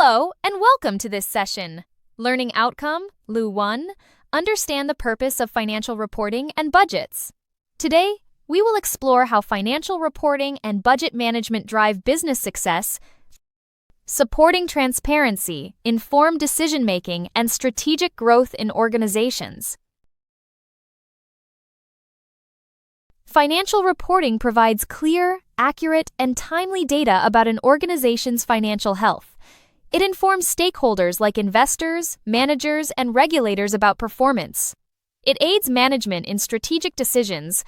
Hello, and welcome to this session. Learning Outcome, LO1, Understand the Purpose of Financial Reporting and Budgets. Today, we will explore how financial reporting and budget management drive business success, supporting transparency, informed decision-making, and strategic growth in organizations. Financial reporting provides clear, accurate, and timely data about an organization's financial health. It informs stakeholders like investors, managers, and regulators about performance. It aids management in strategic decisions,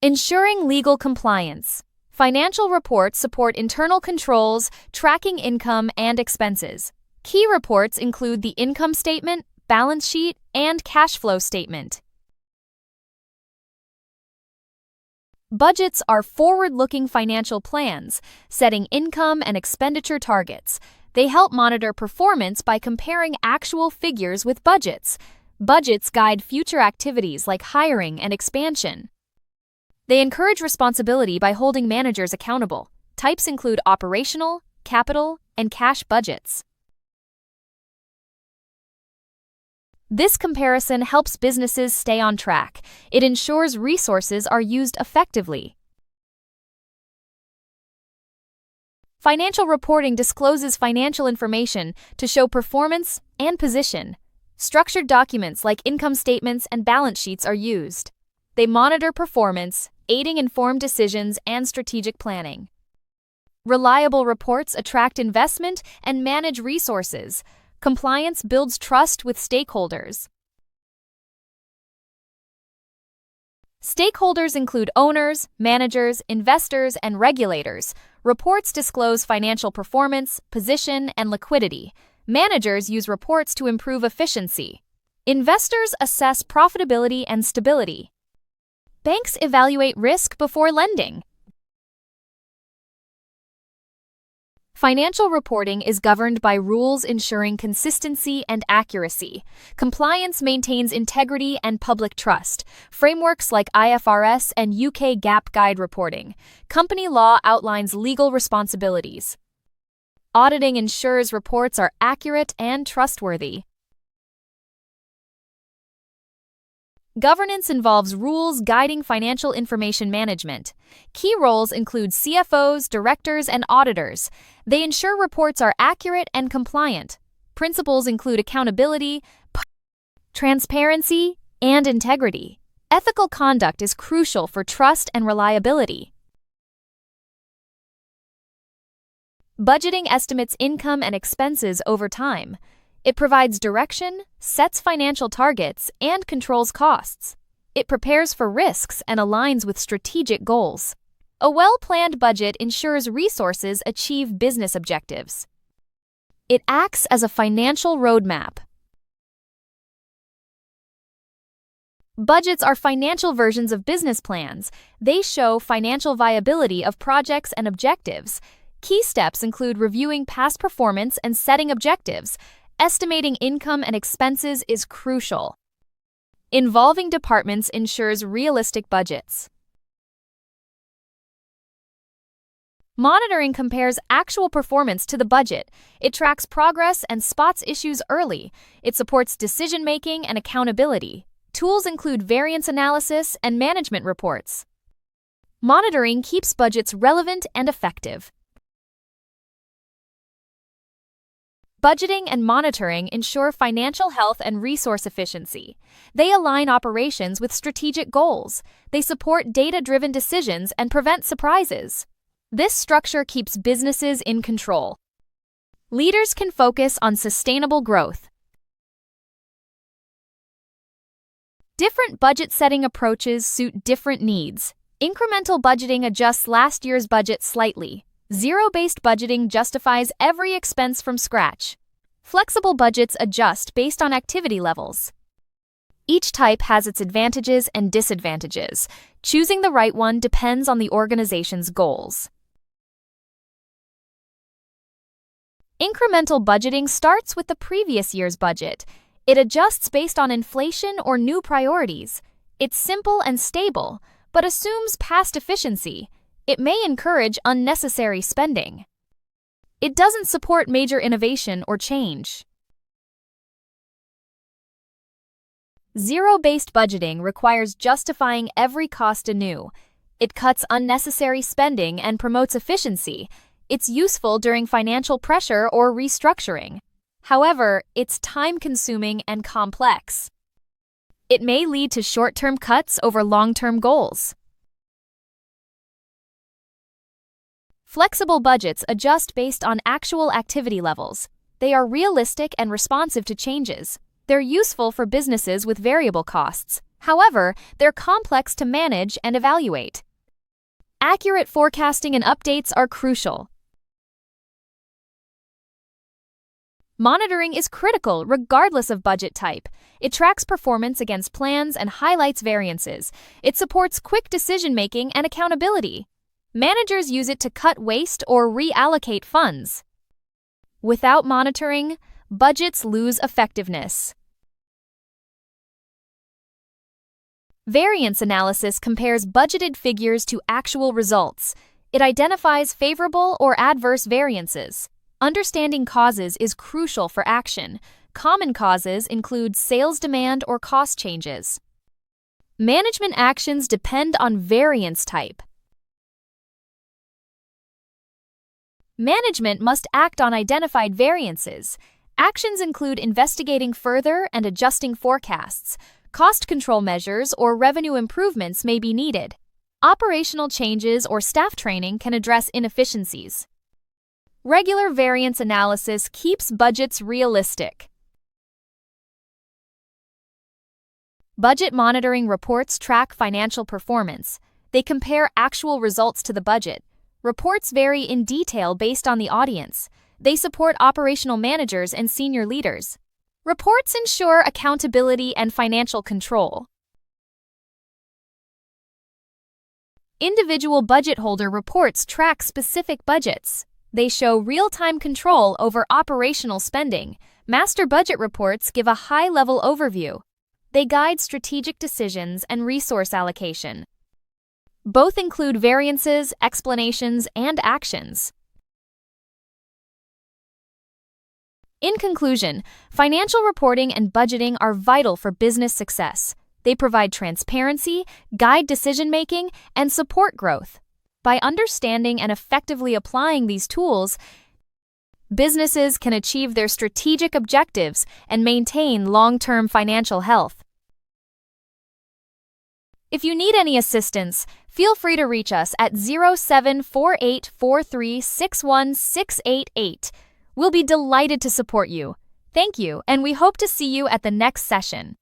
ensuring legal compliance. Financial reports support internal controls, tracking income and expenses. Key reports include the income statement, balance sheet, and cash flow statement. Budgets are forward-looking financial plans, setting income and expenditure targets. They help monitor performance by comparing actual figures with budgets. Budgets guide future activities like hiring and expansion. They encourage responsibility by holding managers accountable. Types include operational, capital, and cash budgets. This comparison helps businesses stay on track. It ensures resources are used effectively. Financial reporting discloses financial information to show performance and position. Structured documents like income statements and balance sheets are used. They monitor performance, aiding informed decisions and strategic planning. Reliable reports attract investment and manage resources. Compliance builds trust with stakeholders. Stakeholders include owners, managers, investors, and regulators. Reports disclose financial performance, position, and liquidity. Managers use reports to improve efficiency. Investors assess profitability and stability. Banks evaluate risk before lending. Financial reporting is governed by rules ensuring consistency and accuracy. Compliance maintains integrity and public trust. Frameworks like IFRS and UK GAAP guide reporting. Company law outlines legal responsibilities. Auditing ensures reports are accurate and trustworthy. Governance involves rules guiding financial information management. Key roles include CFOs, directors, and auditors. They ensure reports are accurate and compliant. Principles include accountability, transparency, and integrity. Ethical conduct is crucial for trust and reliability. Budgeting estimates income and expenses over time. It provides direction, sets financial targets, and controls costs. It prepares for risks and aligns with strategic goals. A well-planned budget ensures resources achieve business objectives. It acts as a financial roadmap. Budgets are financial versions of business plans. They show financial viability of projects and objectives. Key steps include reviewing past performance and setting objectives. Estimating income and expenses is crucial. Involving departments ensures realistic budgets. Monitoring compares actual performance to the budget. It tracks progress and spots issues early. It supports decision-making and accountability. Tools include variance analysis and management reports. Monitoring keeps budgets relevant and effective. Budgeting and monitoring ensure financial health and resource efficiency. They align operations with strategic goals. They support data-driven decisions and prevent surprises. This structure keeps businesses in control. Leaders can focus on sustainable growth. Different budget-setting approaches suit different needs. Incremental budgeting adjusts last year's budget slightly. Zero-based budgeting justifies every expense from scratch. Flexible budgets adjust based on activity levels. Each type has its advantages and disadvantages. Choosing the right one depends on the organization's goals. Incremental budgeting starts with the previous year's budget. It adjusts based on inflation or new priorities. It's simple and stable, but assumes past efficiency. It may encourage unnecessary spending. It doesn't support major innovation or change. Zero-based budgeting requires justifying every cost anew. It cuts unnecessary spending and promotes efficiency. It's useful during financial pressure or restructuring. However, it's time-consuming and complex. It may lead to short-term cuts over long-term goals. Flexible budgets adjust based on actual activity levels. They are realistic and responsive to changes. They're useful for businesses with variable costs. However, they're complex to manage and evaluate. Accurate forecasting and updates are crucial. Monitoring is critical regardless of budget type. It tracks performance against plans and highlights variances. It supports quick decision-making and accountability. Managers use it to cut waste or reallocate funds. Without monitoring, budgets lose effectiveness. Variance analysis compares budgeted figures to actual results. It identifies favorable or adverse variances. Understanding causes is crucial for action. Common causes include sales demand or cost changes. Management actions depend on variance type. Management must act on identified variances. Actions include investigating further and adjusting forecasts. Cost control measures or revenue improvements may be needed. Operational changes or staff training can address inefficiencies. Regular variance analysis keeps budgets realistic. Budget monitoring reports track financial performance. They compare actual results to the budget. Reports vary in detail based on the audience. They support operational managers and senior leaders. Reports ensure accountability and financial control. Individual budget holder reports track specific budgets. They show real-time control over operational spending. Master budget reports give a high-level overview. They guide strategic decisions and resource allocation. Both include variances, explanations, and actions. In conclusion, financial reporting and budgeting are vital for business success. They provide transparency, guide decision-making, and support growth. By understanding and effectively applying these tools, businesses can achieve their strategic objectives and maintain long-term financial health. If you need any assistance, feel free to reach us at 074843616888. We'll be delighted to support you. Thank you, and we hope to see you at the next session.